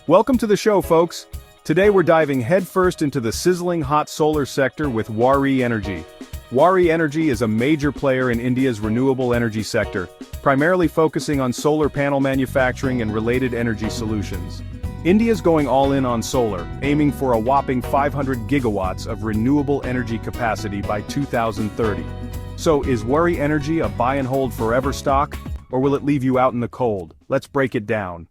Welcome to the show, folks. Today we're diving headfirst into the sizzling hot solar sector with Waaree Energy. Waaree Energy is a major player in India's renewable energy sector, primarily focusing on solar panel manufacturing and related energy solutions. India's going all in on solar, aiming for a whopping 500 gigawatts of renewable energy capacity by 2030. So is Waaree Energy a buy and hold forever stock, or will it leave you out in the cold? Let's break it down.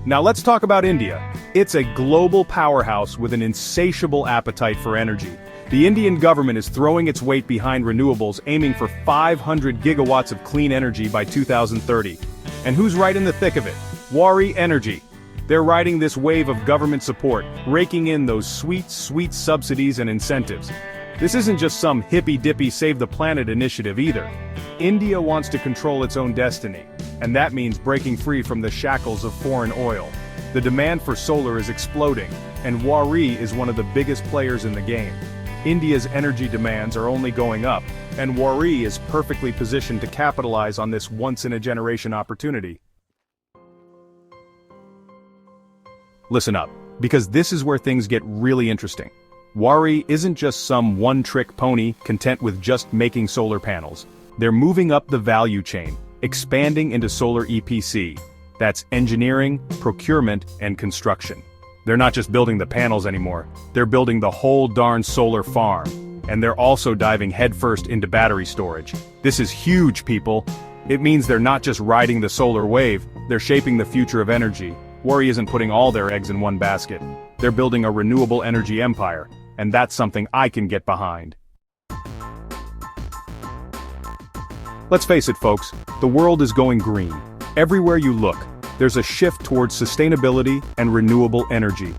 Now let's talk about India. It's a global powerhouse with an insatiable appetite for energy. The Indian government is throwing its weight behind renewables, aiming for 500 gigawatts of clean energy by 2030. And who's right in the thick of it? Waaree Energy. They're riding this wave of government support, raking in those sweet subsidies and incentives. This isn't just some hippy-dippy save the planet initiative either. India wants to control its own destiny, and that means breaking free from the shackles of foreign oil. The demand for solar is exploding, and Waaree is one of the biggest players in the game. India's energy demands are only going up, and Waaree is perfectly positioned to capitalize on this once-in-a-generation opportunity. Listen up, because this is where things get really interesting. Waaree isn't just some one-trick pony content with just making solar panels. They're moving up the value chain, expanding into solar EPC. That's engineering, procurement, and construction. They're not just building the panels anymore, they're building the whole darn solar farm. And they're also diving headfirst into battery storage. This is huge, people. It means they're not just riding the solar wave, they're shaping the future of energy. Waaree isn't putting all their eggs in one basket. They're building a renewable energy empire, and that's something I can get behind. Let's face it, folks, the world is going green. Everywhere you look, there's a shift towards sustainability and renewable energy.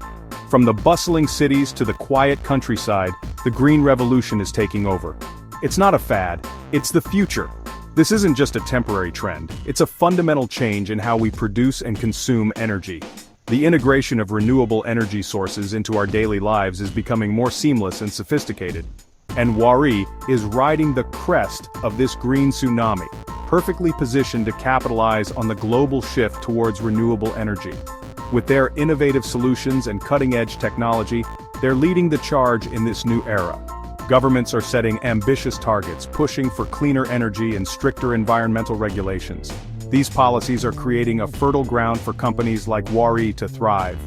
From the bustling cities to the quiet countryside, the green revolution is taking over. It's not a fad, it's the future. This isn't just a temporary trend, it's a fundamental change in how we produce and consume energy. The integration of renewable energy sources into our daily lives is becoming more seamless and sophisticated. And Waaree is riding the crest of this green tsunami, perfectly positioned to capitalize on the global shift towards renewable energy. With their innovative solutions and cutting-edge technology, they're leading the charge in this new era. Governments are setting ambitious targets, pushing for cleaner energy and stricter environmental regulations. These policies are creating a fertile ground for companies like Waaree to thrive.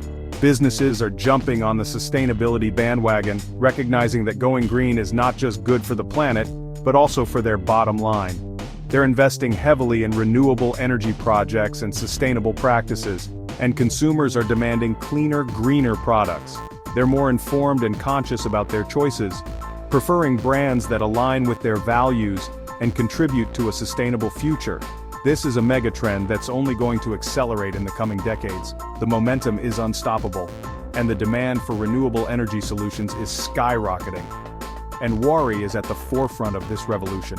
Businesses are jumping on the sustainability bandwagon, recognizing that going green is not just good for the planet, but also for their bottom line. They're investing heavily in renewable energy projects and sustainable practices, and consumers are demanding cleaner, greener products. They're more informed and conscious about their choices, preferring brands that align with their values and contribute to a sustainable future. This is a megatrend that's only going to accelerate in the coming decades. The momentum is unstoppable, and the demand for renewable energy solutions is skyrocketing. And Waaree is at the forefront of this revolution.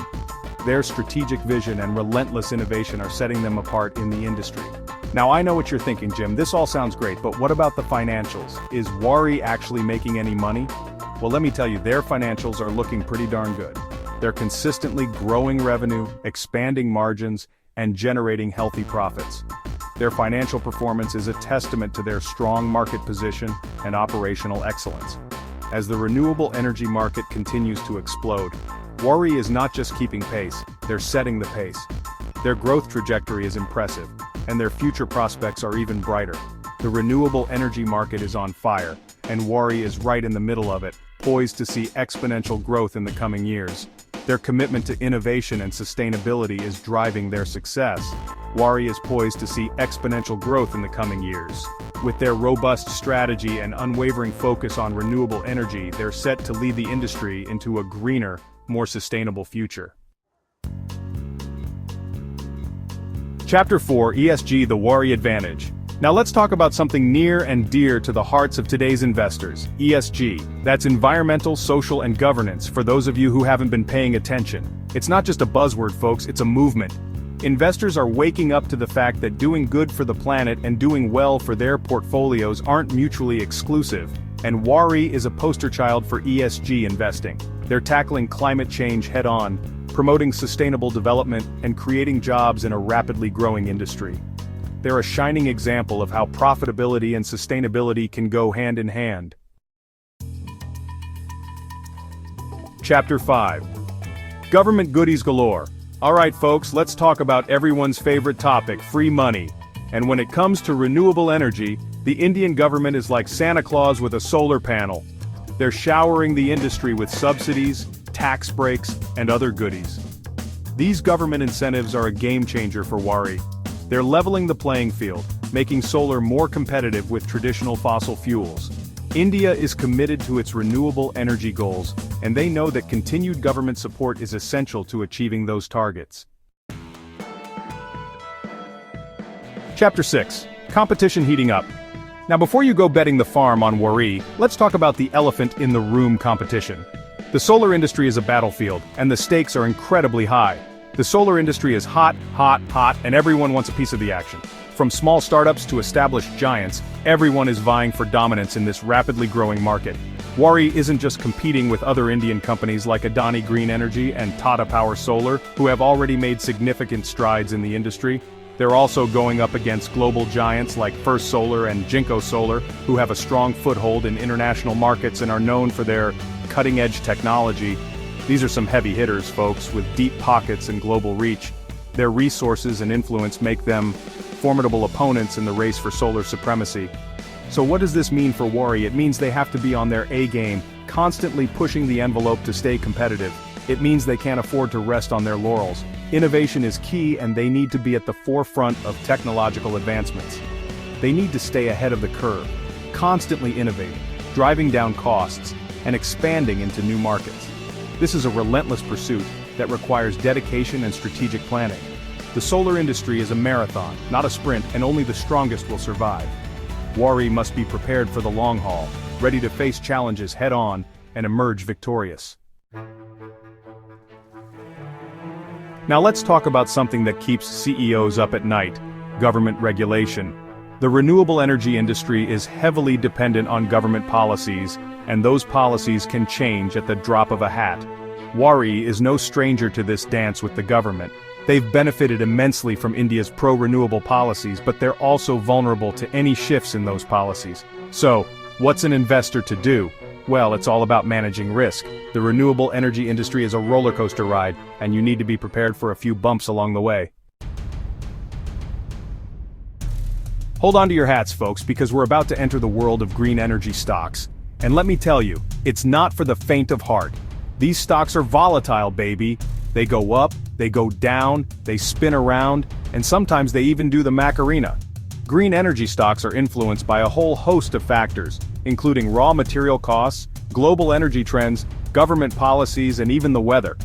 Their strategic vision and relentless innovation are setting them apart in the industry. Now I know what you're thinking, Jim, this all sounds great, but what about the financials? Is Waaree actually making any money? Well, let me tell you, their financials are looking pretty darn good. They're consistently growing revenue, expanding margins, and generating healthy profits. Their financial performance is a testament to their strong market position and operational excellence. As the renewable energy market continues to explode, Waaree is not just keeping pace, they're setting the pace. Their growth trajectory is impressive, and their future prospects are even brighter. The renewable energy market is on fire, and Waaree is right in the middle of it, poised to see exponential growth in the coming years. Their commitment to innovation and sustainability is driving their success. Waaree is poised to see exponential growth in the coming years. With their robust strategy and unwavering focus on renewable energy, they're set to lead the industry into a greener, more sustainable future. Chapter 4: ESG, the Waaree Advantage. Now let's talk about something near and dear to the hearts of today's investors, ESG. That's environmental, social, and governance, for those of you who haven't been paying attention. It's not just a buzzword, folks, it's a movement. Investors are waking up to the fact that doing good for the planet and doing well for their portfolios aren't mutually exclusive, and Waaree is a poster child for ESG investing. They're tackling climate change head-on, promoting sustainable development, and creating jobs in a rapidly growing industry. They're a shining example of how profitability and sustainability can go hand in hand. Chapter 5. Government goodies galore. Alright folks, let's talk about everyone's favorite topic, free money. And when it comes to renewable energy, the Indian government is like Santa Claus with a solar panel. They're showering the industry with subsidies, tax breaks, and other goodies. These government incentives are a game changer for Waaree. They're leveling the playing field, making solar more competitive with traditional fossil fuels. India is committed to its renewable energy goals, and they know that continued government support is essential to achieving those targets. Chapter 6. Competition heating up. Now before you go betting the farm on Waaree, let's talk about the elephant in the room competition. The solar industry is a battlefield, and the stakes are incredibly high. The solar industry is hot, and everyone wants a piece of the action. From small startups to established giants, everyone is vying for dominance in this rapidly growing market. Waaree isn't just competing with other Indian companies like Adani Green Energy and Tata Power Solar, who have already made significant strides in the industry. They're also going up against global giants like First Solar and Jinko Solar, who have a strong foothold in international markets and are known for their cutting-edge technology. These are some heavy hitters, folks, with deep pockets and global reach. Their resources and influence make them formidable opponents in the race for solar supremacy. So what does this mean for Waaree? It means they have to be on their A-game, constantly pushing the envelope to stay competitive. It means they can't afford to rest on their laurels. Innovation is key, and they need to be at the forefront of technological advancements. They need to stay ahead of the curve, constantly innovating, driving down costs, and expanding into new markets. This is a relentless pursuit that requires dedication and strategic planning. The solar industry is a marathon, not a sprint, and only the strongest will survive. Waaree must be prepared for the long haul, ready to face challenges head-on and emerge victorious. Now let's talk about something that keeps CEOs up at night: government regulation. The renewable energy industry is heavily dependent on government policies, and those policies can change at the drop of a hat. Waaree is no stranger to this dance with the government. They've benefited immensely from India's pro-renewable policies, but they're also vulnerable to any shifts in those policies. So, what's an investor to do? Well, it's all about managing risk. The renewable energy industry is a roller coaster ride, and you need to be prepared for a few bumps along the way. Hold on to your hats, folks, because we're about to enter the world of green energy stocks. And let me tell you, it's not for the faint of heart. These stocks are volatile, baby. They go up, they go down, they spin around, and sometimes they even do the Macarena. Green energy stocks are influenced by a whole host of factors, including raw material costs, global energy trends, government policies, and even the weather.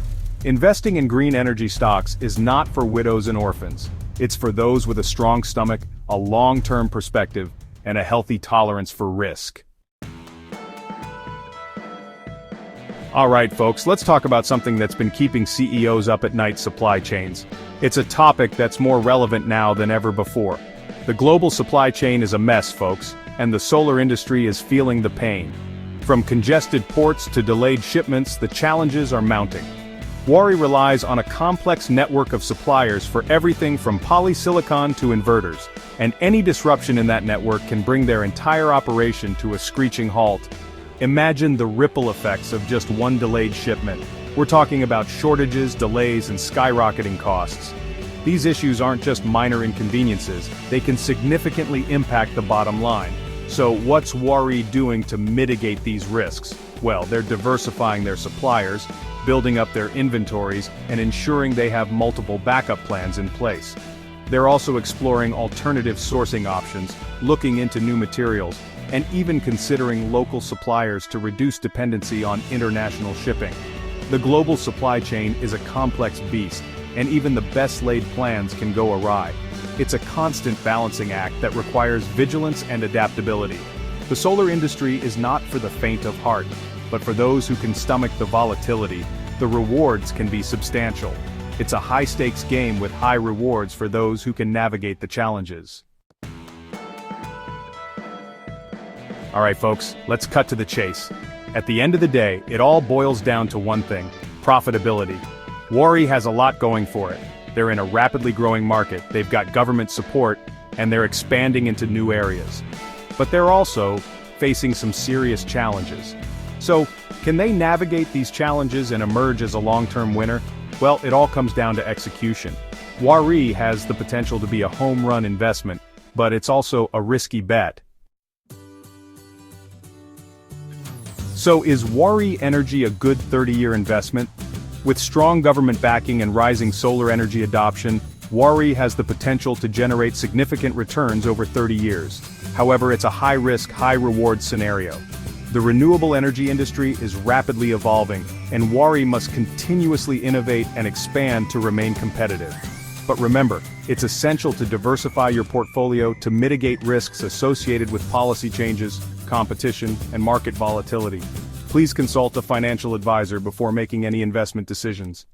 Investing in green energy stocks is not for widows and orphans. It's for those with a strong stomach, a long-term perspective, and a healthy tolerance for risk. Alright folks, let's talk about something that's been keeping CEOs up at night: supply chains. It's a topic that's more relevant now than ever before. The global supply chain is a mess, folks, and the solar industry is feeling the pain. From congested ports to delayed shipments, the challenges are mounting. Waaree relies on a complex network of suppliers for everything from polysilicon to inverters, and any disruption in that network can bring their entire operation to a screeching halt. Imagine the ripple effects of just one delayed shipment. We're talking about shortages, delays, and skyrocketing costs. These issues aren't just minor inconveniences, they can significantly impact the bottom line. So what's Waaree doing to mitigate these risks? Well, they're diversifying their suppliers, building up their inventories, and ensuring they have multiple backup plans in place. They're also exploring alternative sourcing options, looking into new materials, and even considering local suppliers to reduce dependency on international shipping. The global supply chain is a complex beast, and even the best-laid plans can go awry. It's a constant balancing act that requires vigilance and adaptability. The solar industry is not for the faint of heart, but for those who can stomach the volatility. The rewards can be substantial. It's a high-stakes game with high rewards for those who can navigate the challenges. Alright folks, let's cut to the chase. At the end of the day, it all boils down to one thing: profitability. Waaree has a lot going for it. They're in a rapidly growing market, they've got government support, and they're expanding into new areas. But they're also facing some serious challenges. So, can they navigate these challenges and emerge as a long-term winner? Well, it all comes down to execution. Waaree has the potential to be a home run investment, but it's also a risky bet. So is Waaree Energy a good 30-year investment? With strong government backing and rising solar energy adoption, Waaree has the potential to generate significant returns over 30 years. However, it's a high-risk, high-reward scenario. The renewable energy industry is rapidly evolving, and Waaree must continuously innovate and expand to remain competitive. But remember, it's essential to diversify your portfolio to mitigate risks associated with policy changes, competition, and market volatility. Please consult a financial advisor before making any investment decisions.